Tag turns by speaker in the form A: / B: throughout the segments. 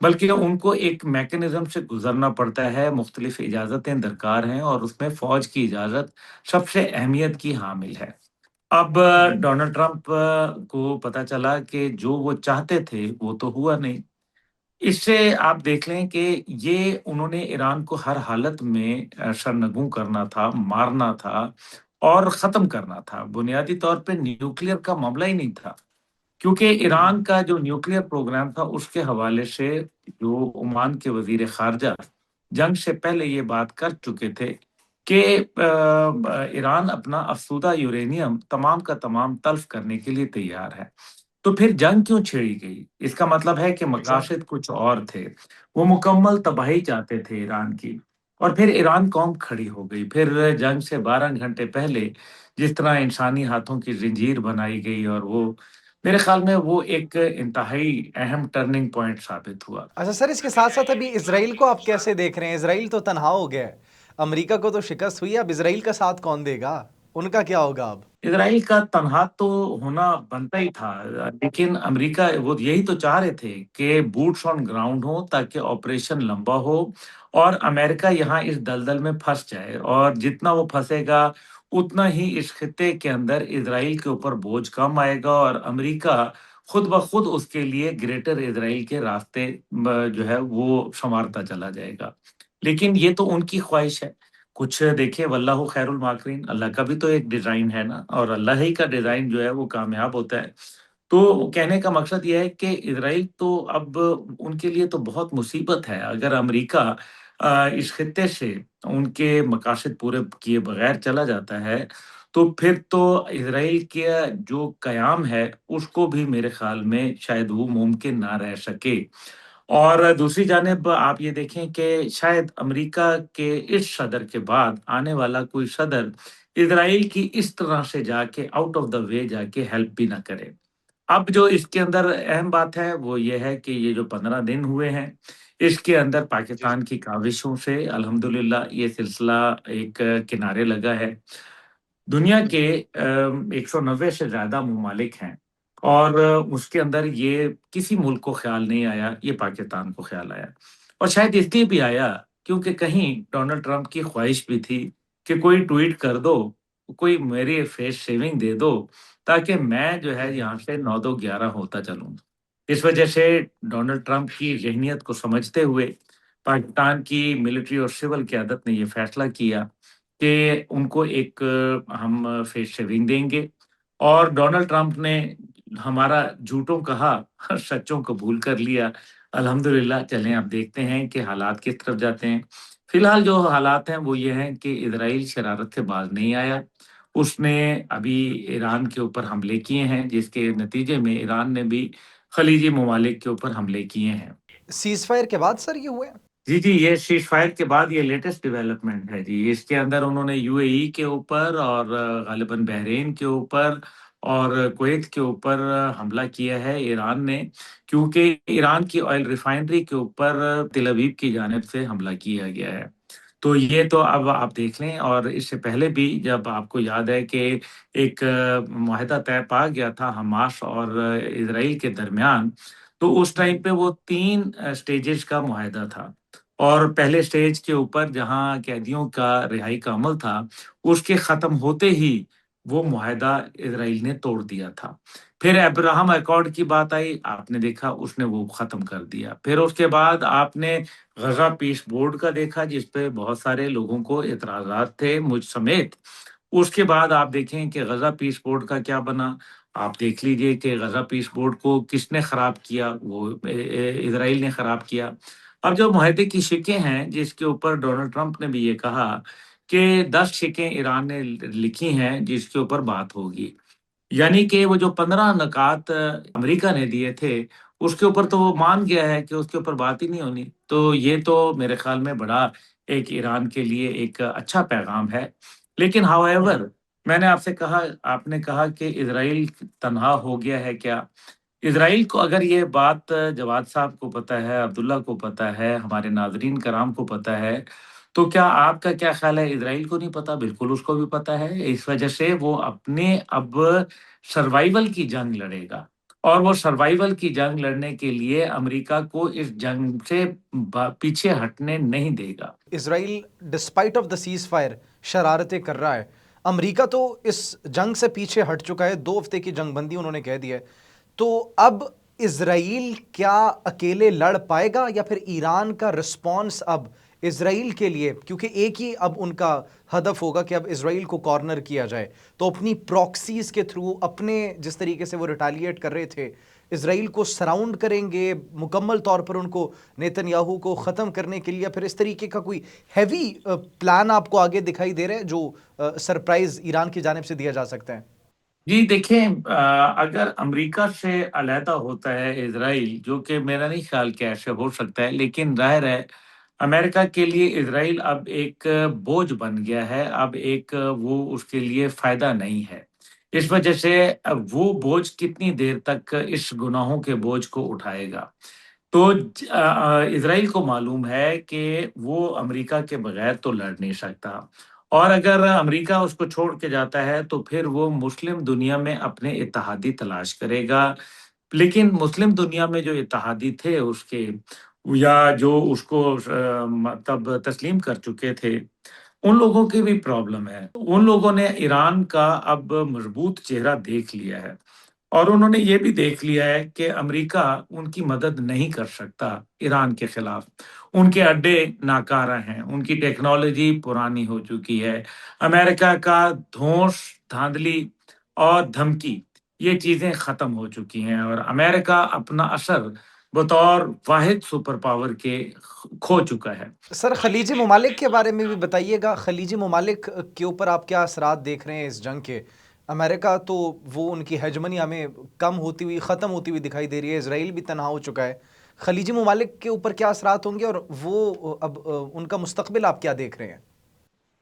A: بلکہ ان کو ایک میکنزم سے گزرنا پڑتا ہے، مختلف اجازتیں درکار ہیں، اور اس میں فوج کی اجازت سب سے اہمیت کی حامل ہے۔ اب ڈونلڈ ٹرمپ کو پتا چلا کہ جو وہ چاہتے تھے وہ تو ہوا نہیں۔ اس سے آپ دیکھ لیں کہ یہ انہوں نے ایران کو ہر حالت میں سرنگوں کرنا تھا، مارنا تھا اور ختم کرنا تھا۔ بنیادی طور پہ نیوکلیر کا معاملہ ہی نہیں تھا، کیونکہ ایران کا جو نیوکلیر پروگرام تھا اس کے حوالے سے جو عمان کے وزیر خارجہ جنگ سے پہلے یہ بات کر چکے تھے کہ ایران اپنا افسودہ یورینیم تمام کا تمام تلف کرنے کے لیے تیار ہے۔ تو پھر جنگ کیوں چھیڑی گئی؟ اس کا مطلب ہے کہ مقاصد کچھ اور تھے۔ وہ مکمل تباہی چاہتے تھے ایران کی، اور پھر ایران قوم کھڑی ہو گئی۔ پھر جنگ سے 12 گھنٹے پہلے جس طرح انسانی ہاتھوں کی زنجیر بنائی گئی، اور وہ میرے خیال میں وہ ایک انتہائی اہم ٹرننگ پوائنٹ ثابت ہوا۔
B: اچھا سر، اس کے ساتھ ساتھ ابھی اسرائیل کو آپ کیسے دیکھ رہے ہیں؟ اسرائیل تو تنہا ہو گیا ہے، امریکہ کو تو شکست ہوئی ہے، اب اسرائیل کا ساتھ کون دے گا؟ ان کا کیا ہوگا اب؟
A: اسرائیل کا تنہا تو ہونا بنتا ہی تھا، لیکن امریکہ وہ یہی تو چاہ رہے تھے کہ بوٹس آن گراؤنڈ ہو تاکہ آپریشن لمبا ہو، اور امریکہ یہاں اس دلدل میں پھنس جائے، اور جتنا وہ پھنسے گا اتنا ہی اس خطے کے اندر اسرائیل کے اوپر بوجھ کم آئے گا، اور امریکہ خود بخود اس کے لیے گریٹر اسرائیل کے راستے جو ہے وہ سنوارتا چلا جائے گا۔ لیکن یہ تو ان کی خواہش ہے۔ کچھ دیکھیں، واللہ خیر الماکرین، اللہ کا بھی تو ایک ڈیزائن ہے نا، اور اللہ ہی کا ڈیزائن جو ہے وہ کامیاب ہوتا ہے۔ تو کہنے کا مقصد یہ ہے کہ اسرائیل تو اب ان کے لیے تو بہت مصیبت ہے اگر امریکہ اس خطے سے ان کے مقاصد پورے کیے بغیر چلا جاتا ہے، تو پھر تو اسرائیل کا جو قیام ہے اس کو بھی میرے خیال میں شاید وہ ممکن نہ رہ سکے۔ اور دوسری جانب آپ یہ دیکھیں کہ شاید امریکہ کے اس صدر کے بعد آنے والا کوئی صدر اسرائیل کی اس طرح سے جا کے آؤٹ آف دا وے جا کے ہیلپ بھی نہ کرے۔ اب جو اس کے اندر اہم بات ہے وہ یہ ہے کہ یہ جو 15 دن ہوئے ہیں اس کے اندر پاکستان کی کاوشوں سے الحمدللہ یہ سلسلہ ایک کنارے لگا ہے۔ دنیا کے 190 سے زیادہ ممالک ہیں، اور اس کے اندر یہ کسی ملک کو خیال نہیں آیا، یہ پاکستان کو خیال آیا، اور شاید اس لیے بھی آیا کیونکہ کہیں ڈونلڈ ٹرمپ کی خواہش بھی تھی کہ کوئی ٹویٹ کر دو، کوئی میری فیس سیونگ دے دو، تاکہ میں جو ہے یہاں سے 9 2 11 ہوتا چلوں۔ اس وجہ سے ڈونلڈ ٹرمپ کی ذہنیت کو سمجھتے ہوئے پاکستان کی ملٹری اور سول قیادت نے یہ فیصلہ کیا کہ ان کو ایک ہم فیس سیونگ دیں گے، اور ڈونلڈ ٹرمپ نے ہمارا جھوٹوں کہا سچوں قبول کر لیا۔ الحمدللہ، چلیں اب دیکھتے ہیں کہ حالات کس طرف جاتے ہیں۔ فی الحال جو حالات ہیں وہ یہ ہیں کہ اسرائیل شرارت سے باز نہیں آیا، اس نے ابھی ایران کے اوپر حملے کیے ہیں، جس کے نتیجے میں ایران نے بھی خلیجی ممالک کے اوپر حملے کیے ہیں۔
B: سیز فائر کے بعد سر یہ ہوئے؟
A: جی جی، یہ سیز فائر کے بعد یہ لیٹسٹ ڈیولپمنٹ ہے جی۔ اس کے اندر انہوں نے یو اے ای کے اوپر اور غالباً بحرین کے اوپر اور کویت کے اوپر حملہ کیا ہے ایران نے، کیونکہ ایران کی آئل ریفائنری کے اوپر تل ابیب کی جانب سے حملہ کیا گیا ہے۔ تو یہ تو اب آپ دیکھ لیں، اور اس سے پہلے بھی جب آپ کو یاد ہے کہ ایک معاہدہ طے پا گیا تھا حماس اور اسرائیل کے درمیان، تو اس ٹائم پہ وہ 3 سٹیجز کا معاہدہ تھا، اور پہلے سٹیج کے اوپر جہاں قیدیوں کا رہائی کا عمل تھا اس کے ختم ہوتے ہی وہ معاہدہ اسرائیل نے توڑ دیا تھا۔ پھر ابراہم ایکارڈ کی بات آئی، آپ نے دیکھا اس نے وہ ختم کر دیا۔ پھر اس کے بعد آپ نے غزہ پیس بورڈ کا دیکھا، جس پہ بہت سارے لوگوں کو اعتراضات تھے، مجھ سمیت۔ اس کے بعد آپ دیکھیں کہ غزہ پیس بورڈ کا کیا بنا۔ آپ دیکھ لیجئے کہ غزہ پیس بورڈ کو کس نے خراب کیا، وہ اسرائیل نے خراب کیا۔ اب جو معاہدے کی شقیں ہیں جس کے اوپر ڈونلڈ ٹرمپ نے بھی یہ کہا کہ 10 شقیں ایران نے لکھی ہیں جس کے اوپر بات ہوگی، یعنی کہ وہ جو 15 نکات امریکہ نے دیے تھے اس کے اوپر تو وہ مان گیا ہے کہ اس کے اوپر بات ہی نہیں ہونی۔ تو یہ تو میرے خیال میں بڑا ایک ایران کے لیے ایک اچھا پیغام ہے۔ لیکن ہاؤ ایور، میں نے آپ سے کہا، آپ نے کہا کہ اسرائیل تنہا ہو گیا ہے کیا؟ اسرائیل کو اگر یہ بات جواد صاحب کو پتہ ہے، عبداللہ کو پتہ ہے، ہمارے ناظرین کرام کو پتہ ہے، تو کیا آپ کا کیا خیال ہے اسرائیل کو نہیں پتہ؟ بالکل اس کو بھی پتہ ہے۔ اس وجہ سے وہ اپنے اب سروائیول کی جنگ لڑے گا، اور وہ سروائیول کی جنگ لڑنے کے لیے امریکہ کو اس جنگ سے پیچھے ہٹنے نہیں دے گا۔
B: Israel despite of the ceasefire شرارتیں کر رہا ہے، امریکہ تو اس جنگ سے پیچھے ہٹ چکا ہے، 2 ہفتے کی جنگ بندی انہوں نے کہہ دی ہے، تو اب اسرائیل کیا اکیلے لڑ پائے گا یا پھر ایران کا رسپانس اب اسرائیل کے لیے، کیونکہ ایک ہی اب ان کا ہدف ہوگا کہ اب اسرائیل کو کارنر کیا جائے، تو اپنی پراکسیز کے تھرو اپنے جس طریقے سے وہ ریٹیلیٹ کر رہے تھے اسرائیل کو سراؤنڈ کریں گے مکمل طور پر، ان کو نیتن یاہو کو ختم کرنے کے لیے، پھر اس طریقے کا کوئی ہیوی پلان آپ کو آگے دکھائی دے رہا ہے جو سرپرائز ایران کی جانب سے دیا جا سکتا ہے؟
A: جی دیکھیں، اگر امریکہ سے علیحدہ ہوتا ہے اسرائیل، جو کہ میرا نہیں خیال کہ ایسے ہو سکتا ہے، لیکن ظاہر ہے امریکہ کے لیے اسرائیل اب ایک بوجھ بن گیا ہے، اب ایک وہ اس کے لیے فائدہ نہیں ہے۔ اس وجہ سے اب وہ بوجھ کتنی دیر تک اس گناہوں کے بوجھ کو اٹھائے گا؟ تو اسرائیل کو معلوم ہے کہ وہ امریکہ کے بغیر تو لڑ نہیں سکتا، اور اگر امریکہ اس کو چھوڑ کے جاتا ہے تو پھر وہ مسلم دنیا میں اپنے اتحادی تلاش کرے گا۔ لیکن مسلم دنیا میں جو اتحادی تھے اس کے، یا جو اس کو مطلب تسلیم کر چکے تھے، ان لوگوں کی بھی پرابلم ہے۔ ان لوگوں نے ایران کا اب مضبوط چہرہ دیکھ لیا ہے، اور انہوں نے یہ بھی دیکھ لیا ہے کہ امریکہ ان کی مدد نہیں کر سکتا ایران کے خلاف۔ ان کے اڈے ناکارہ ہیں، ان کی ٹیکنالوجی پرانی ہو چکی ہے، امریکہ کا دھونس، دھاندلی اور دھمکی، یہ چیزیں ختم ہو چکی ہیں، اور امریکہ اپنا اثر بطور واحد سپر پاور کے کھو چکا ہے۔
B: سر خلیجی ممالک کے بارے میں بھی بتائیے گا، خلیجی ممالک کے اوپر آپ کیا اثرات دیکھ رہے ہیں اس جنگ کے؟ امریکہ تو وہ ان کی ہیجمنی ہمیں کم ہوتی ہوئی ختم ہوتی ہوئی دکھائی دے رہی ہے، اسرائیل بھی تنہا ہو چکا ہے، خلیجی ممالک کے اوپر کیا اثرات ہوں گے اور وہ اب ان کا مستقبل آپ کیا دیکھ رہے ہیں؟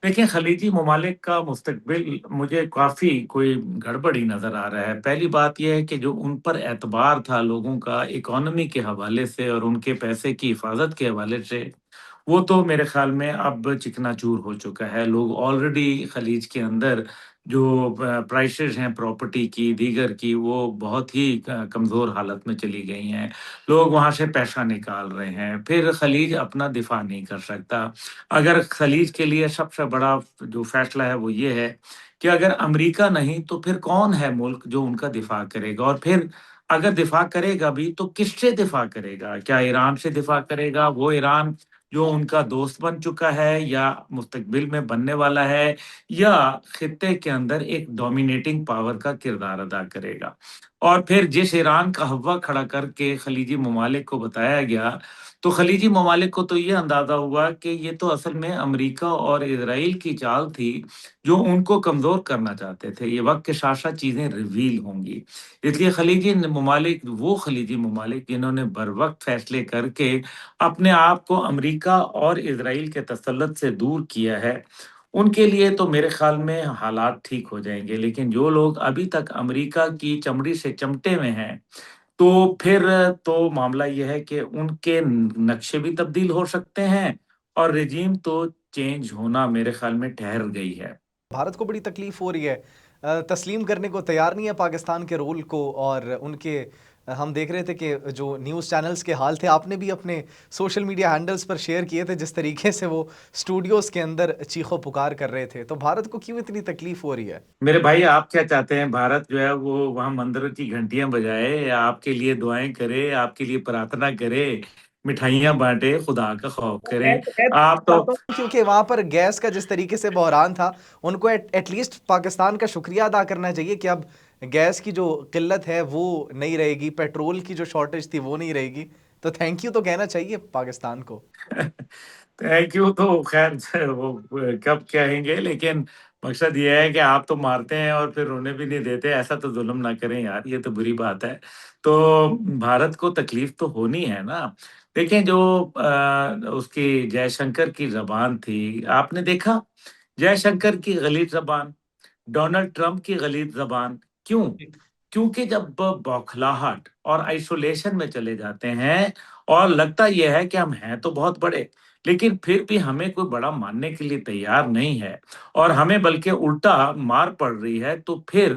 A: دیکھیں، خلیجی ممالک کا مستقبل مجھے کافی کوئی گڑبڑی نظر آ رہا ہے۔ پہلی بات یہ ہے کہ جو ان پر اعتبار تھا لوگوں کا اکانومی کے حوالے سے اور ان کے پیسے کی حفاظت کے حوالے سے، وہ تو میرے خیال میں اب چکنا چور ہو چکا ہے۔ لوگ آلریڈی خلیج کے اندر جو پرائسز ہیں پراپرٹی کی، دیگر کی، وہ بہت ہی کمزور حالت میں چلی گئی ہیں۔ لوگ وہاں سے پیسہ نکال رہے ہیں، پھر خلیج اپنا دفاع نہیں کر سکتا۔ اگر خلیج کے لیے سب سے بڑا جو فیصلہ ہے وہ یہ ہے کہ اگر امریکہ نہیں تو پھر کون ہے ملک جو ان کا دفاع کرے گا؟ اور پھر اگر دفاع کرے گا بھی تو کس سے دفاع کرے گا؟ کیا ایران سے دفاع کرے گا؟ وہ ایران جو ان کا دوست بن چکا ہے یا مستقبل میں بننے والا ہے، یا خطے کے اندر ایک ڈومینیٹنگ پاور کا کردار ادا کرے گا؟ اور پھر جس ایران کا ہوا کھڑا کر کے خلیجی ممالک کو بتایا گیا، تو خلیجی ممالک کو تو یہ اندازہ ہوا کہ یہ تو اصل میں امریکہ اور اسرائیل کی چال تھی جو ان کو کمزور کرنا چاہتے تھے۔ یہ وقت کے ساتھ ساتھ چیزیں ریویل ہوں گی، اس لیے خلیجی ممالک، وہ خلیجی ممالک جنہوں نے بر وقت فیصلے کر کے اپنے آپ کو امریکہ اور اسرائیل کے تسلط سے دور کیا ہے، ان کے لیے تو میرے خیال میں حالات ٹھیک ہو جائیں گے۔ لیکن جو لوگ ابھی تک امریکہ کی چمڑی سے چمٹے میں ہیں، تو پھر تو معاملہ یہ ہے کہ ان کے نقشے بھی تبدیل ہو سکتے ہیں، اور رجیم تو چینج ہونا میرے خیال میں ٹھہر گئی ہے۔
B: بھارت کو بڑی تکلیف ہو رہی ہے، تسلیم کرنے کو تیار نہیں ہے پاکستان کے رول کو، اور ان کے ہم دیکھ رہے تھے کہ جو نیوز چینلز کے حال تھے، آپ نے بھی اپنے سوشل میڈیا ہینڈلز پر شیئر کیے تھے جس طریقے سے وہ اسٹوڈیوز کے اندر چیخو پکار کر رہے تھے، تو بھارت کو کیوں اتنی تکلیف ہو رہی ہے؟
A: میرے بھائی، آپ کیا چاہتے ہیں؟ بھارت جو ہے وہ وہاں مندروں کی گھنٹیاں بجائے، آپ کے لیے دعائیں کرے، آپ کے لیے پرارتھنا کرے، مٹھائیاں بانٹے، خدا کا خوف کرے؟
B: میں
A: آپ تو
B: چاہتا ہوں کیونکہ وہاں پر گیس کا جس طریقے سے بحران تھا، ان کو ایٹ لیسٹ پاکستان کا شکریہ ادا کرنا چاہیے کہ اب گیس کی جو قلت ہے وہ نہیں رہے گی، پیٹرول کی جو شارٹیج تھی وہ نہیں رہے گی، تو تھینک یو تو کہنا چاہیے پاکستان کو۔
A: تھینک یو تو خیر وہ کب کہیں گے، لیکن مقصد یہ ہے کہ آپ تو مارتے ہیں اور پھر رونے بھی نہیں دیتے۔ ایسا تو ظلم نہ کریں یار، یہ تو بری بات ہے۔ تو بھارت کو تکلیف تو ہونی ہے نا۔ دیکھیں، جو اس کی جے شنکر کی زبان تھی، آپ نے دیکھا جے شنکر کی غلیظ زبان، ڈونلڈ ٹرمپ کی غلیظ زبان، کیوں؟ کیونکہ جب بوکھلاہٹ اور آئسولیشن میں چلے جاتے ہیں، اور لگتا یہ ہے کہ ہم ہیں تو بہت بڑے، لیکن پھر بھی ہمیں کوئی بڑا ماننے کے لیے تیار نہیں ہے، اور ہمیں بلکہ الٹا مار پڑ رہی ہے، تو پھر